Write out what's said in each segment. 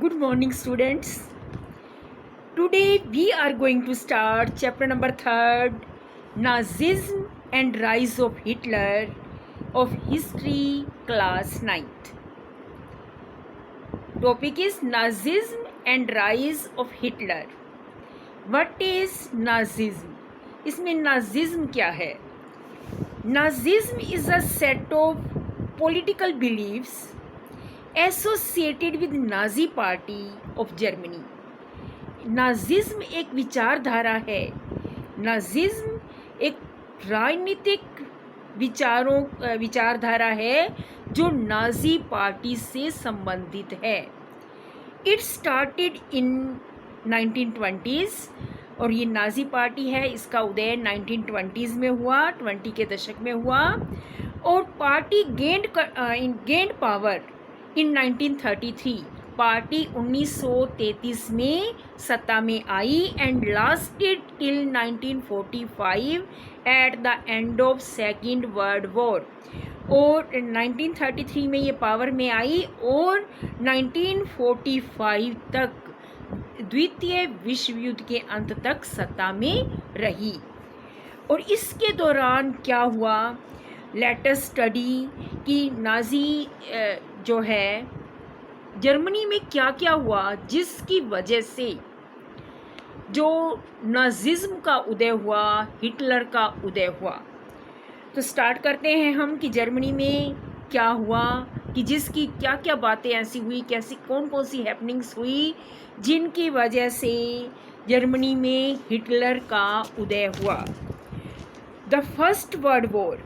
Good morning, students. Today we are going to start chapter number 3, Nazism and Rise of Hitler, of History, class 9th. Topic is Nazism and Rise of Hitler. What is Nazism? इसमें Nazism क्या है? Nazism is a set of political beliefs associated with Nazi Party of Germany. Nazism एक विचारधारा है. Nazism एक राजनीतिक विचारधारा है जो नाजी पार्टी से संबंधित है. इट स्टार्टेड इन 1920s और ये नाजी पार्टी है, इसका उदय 1920s में हुआ, 20 के दशक में हुआ और party gained power in 1933. Party 1933 में सत्ता में आई and lasted till 1945 at the end of second world war. और 1933 में ये पावर में आई और 1945 तक, द्वितीय विश्व युद्ध के अंत तक सत्ता में रही. और इसके दौरान क्या हुआ, लेट अस स्टडी कि नाजी जो है जर्मनी में क्या क्या हुआ जिसकी वजह से जो नाजिज्म का उदय हुआ, हिटलर का उदय हुआ. तो स्टार्ट करते हैं हम कि जर्मनी में क्या हुआ, कि जिसकी क्या क्या बातें ऐसी हुई, कैसी कौन कौन सी हैपनिंग्स हुई जिनकी वजह से जर्मनी में हिटलर का उदय हुआ. द फर्स्ट वर्ल्ड वॉर,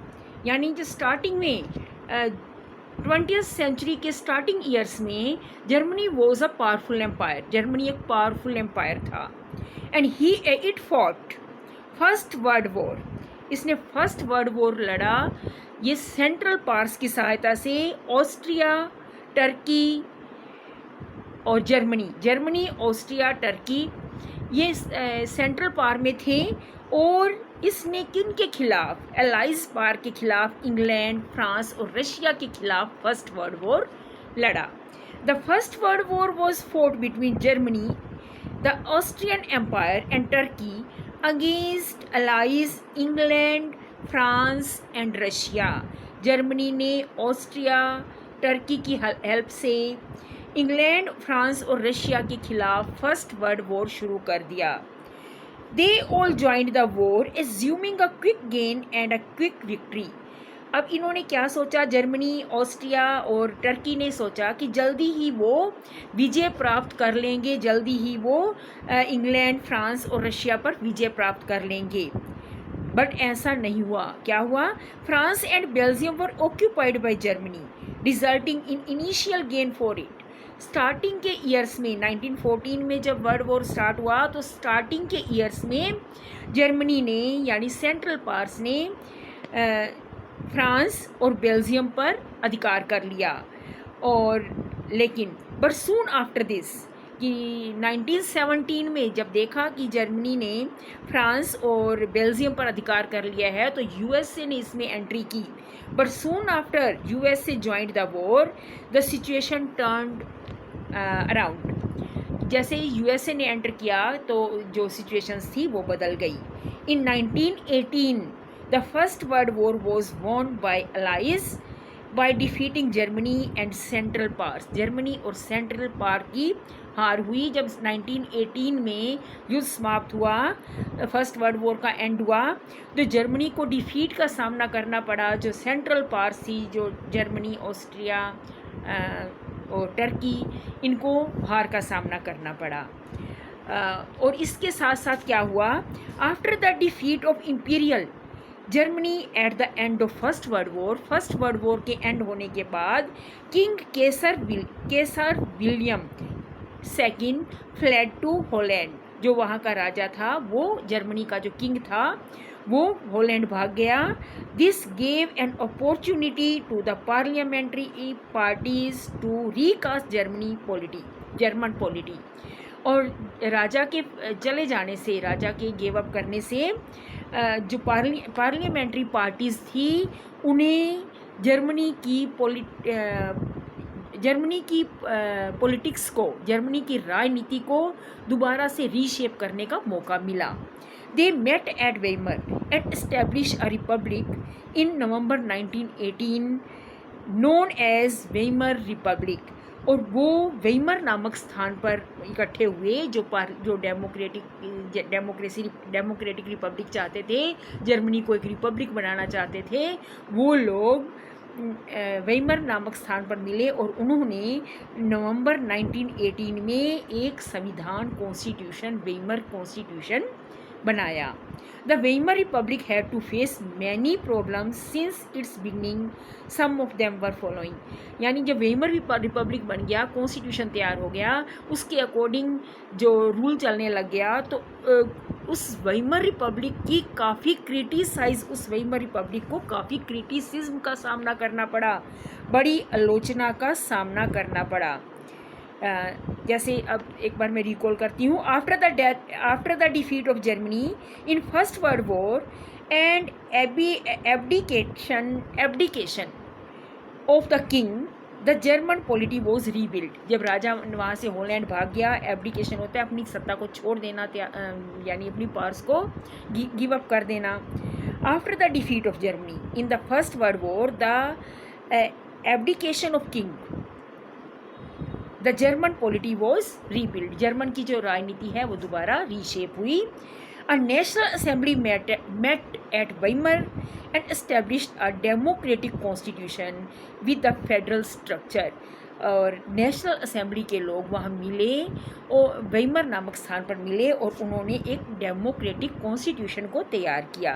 यानी जो स्टार्टिंग में 20th सेंचुरी के स्टार्टिंग ईयर्स में Germany was a powerful empire. Germany एक पावरफुल एम्पायर था and it fought first world war. इसने फर्स्ट वर्ल्ड वॉर लड़ा ये सेंट्रल पावर्स की सहायता से, ऑस्ट्रिया, टर्की और जर्मनी, ऑस्ट्रिया, टर्की ये सेंट्रल पावर में थे. और इसने किन के खिलाफ, एलाइज पावर के खिलाफ, इंग्लैंड, फ्रांस और रशिया के खिलाफ फर्स्ट वर्ल्ड वॉर लड़ा. The first world war was fought between Germany, the Austrian empire and Turkey against allies England, France and Russia. Germany ने ऑस्ट्रिया, टर्की की हेल्प से England, France और Russia के खिलाफ फर्स्ट वर्ल्ड वॉर शुरू कर दिया. They all joined the war, assuming a quick gain and a quick victory. अब इन्होंने क्या सोचा, जर्मनी, ऑस्ट्रिया और टर्की ने सोचा कि जल्दी ही वो विजय प्राप्त कर लेंगे, जल्दी ही वो इंग्लैंड, फ्रांस और रशिया पर विजय प्राप्त कर लेंगे. बट ऐसा नहीं हुआ. क्या हुआ, France and Belgium were occupied by Germany, resulting in initial gain for it. Starting के ईयर्स में 1914 में जब वर्ल्ड वॉर स्टार्ट हुआ तो स्टार्टिंग के ईयर्स में जर्मनी ने, यानी सेंट्रल पावर्स ने फ्रांस और बेल्जियम पर अधिकार कर लिया. और लेकिन बट सून आफ्टर दिस कि 1917 में जब देखा कि जर्मनी ने फ्रांस और बेल्जियम पर अधिकार कर लिया है तो यूएसए ने इसमें एंट्री की. But soon after USA joined the war, the situation turned around. जैसे यूएसए ने एंटर किया तो जो सिचुएशंस थी वो बदल गई. In 1918 the first world war was won by allies by defeating Germany and central powers. Germany और सेंट्रल पावर की हार हुई. जब 1918 में युद्ध समाप्त हुआ, फर्स्ट वर्ल्ड वॉर का एंड हुआ, तो जर्मनी को डिफीट का सामना करना पड़ा. जो सेंट्रल पावर्स थी, जो जर्मनी, ऑस्ट्रिया और टर्की, इनको हार का सामना करना पड़ा. और इसके साथ साथ क्या हुआ, after the defeat of imperial Germany at the end of first world war के एंड होने के बाद king Kaiser William second fled to Holland. जो वहाँ का राजा था, वो जर्मनी का जो किंग था, वो हॉलैंड भाग गया. This gave an opportunity to the parliamentary parties to recast German polity. और राजा के चले जाने से, राजा के गिव अप करने से जो पार्लियामेंट्री पार्टीज़ थी उन्हें जर्मनी की जर्मनी की पॉलिटिक्स को, जर्मनी की राजनीति को दोबारा से रीशेप करने का मौका मिला। They met at Weimar and establish a republic in November 1918 known as Weimar republic. और वो वेमर नामक स्थान पर इकट्ठे हुए जो डेमोक्रेटिक रिपब्लिक चाहते थे, जर्मनी को एक रिपब्लिक बनाना चाहते थे, वो लोग वेमर नामक स्थान पर मिले और उन्होंने नवंबर 1918 में एक संविधान कॉन्स्टिट्यूशन, वेमर कॉन्स्टिट्यूशन बनाया। The Weimar Republic had to face many problems since its beginning. Some of them were following. यानी जब वेमर रिपब्लिक बन गया, कॉन्स्टिट्यूशन तैयार हो गया, उसके अकॉर्डिंग जो रूल चलने लग गया, तो उस वेमर रिपब्लिक की काफ़ी उस वेमर रिपब्लिक को काफ़ी क्रिटिसिज्म का सामना करना पड़ा, बड़ी आलोचना का सामना करना पड़ा। जैसे अब एक बार मैं रिकॉल करती हूँ। After the defeat of Germany in first world war and abdication of the king the German polity was rebuild. जब राजा वहाँ से हॉलैंड भाग गया, एब्डिकेशन होता है अपनी सत्ता को छोड़ देना, यानी अपनी पावर्स को गिव अप कर देना। After the defeat of Germany in the first world war the abdication of king the German polity was rebuild. German की जो राजनीति है वो दोबारा रीशेप हुई। A national assembly met at Weimar and established a democratic constitution with the federal structure. और national assembly के लोग वहाँ मिले और वेमर नामक स्थान पर मिले और उन्होंने एक डेमोक्रेटिक कॉन्स्टिट्यूशन को तैयार किया।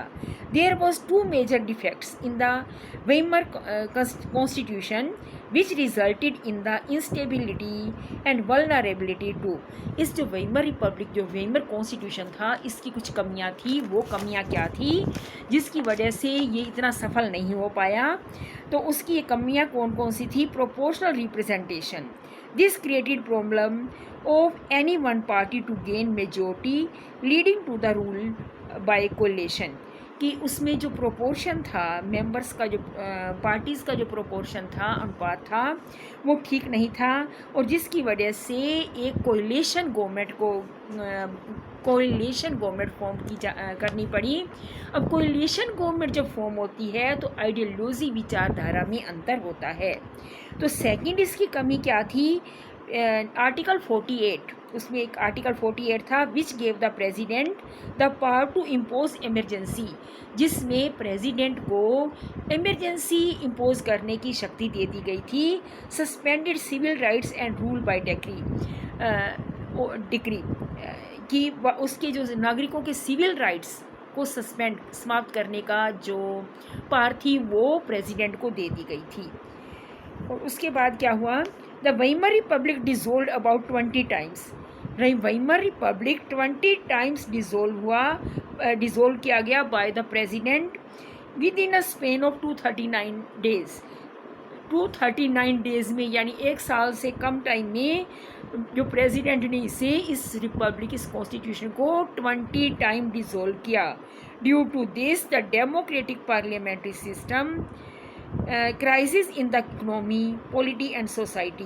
There was 2 major defects in the Weimar constitution which resulted in the instability and vulnerability to. इस जो वेमर रिपब्लिक, जो वेमर कॉन्स्टिट्यूशन था, इसकी कुछ कमियां थी। वो कमियां क्या थी जिसकी वजह से ये इतना सफल नहीं हो पाया? तो उसकी ये कमियां कौन कौन सी थी? Proportional representation, this created problem of any one party to gain majority leading to the rule by coalition. कि उसमें जो प्रोपोर्शन था, मेंबर्स का जो पार्टीज़ का जो प्रोपोर्शन था, अनुपात था, वो ठीक नहीं था और जिसकी वजह से एक कोलिशन गवर्नमेंट फॉर्म करनी पड़ी। अब कोलिशन गवर्नमेंट जब फॉर्म होती है तो आइडियोलॉजी, विचारधारा में अंतर होता है। तो सेकंड इसकी कमी क्या थी? आर्टिकल 48, उसमें एक आर्टिकल 48 था which gave the president the power to impose emergency, जिसमें प्रेसिडेंट को इमरजेंसी इम्पोज करने की शक्ति दे दी गई थी। Suspended civil rights and rule by decree कि उसके जो नागरिकों के सिविल राइट्स को समाप्त करने का जो पावर थी वो प्रेसिडेंट को दे दी गई थी। और उसके बाद क्या हुआ? The Weimar Republic dissolved about 20 times. Weimar Republic 20 times dissolve किया गया by the president with in a span of 239 days. 239 days में, यानी 1 साल से कम टाइम में जो प्रेसिडेंट ने इस रिपब्लिक, इस कॉन्स्टिट्यूशन को 20 टाइम डिसॉल्व किया। Due to this the democratic parliamentary system crisis in the economy, polity and society.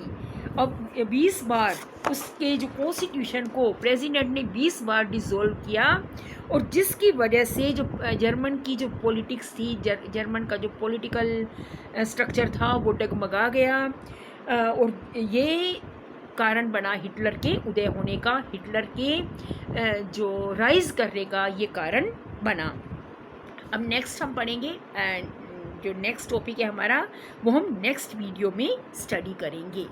अब 20 बार उसके जो कॉन्स्टिट्यूशन को प्रेसिडेंट ने 20 बार डिसॉल्व किया और जिसकी वजह से जो जर्मन की जो पॉलिटिक्स थी, जर्मन का जो पॉलिटिकल स्ट्रक्चर था वो डगमगा गया और ये कारण बना हिटलर के उदय होने का, हिटलर के जो राइज करने का ये कारण बना। अब नेक्स्ट हम पढ़ेंगे एंड जो नेक्स्ट टॉपिक है हमारा वो हम नेक्स्ट वीडियो में स्टडी करेंगे।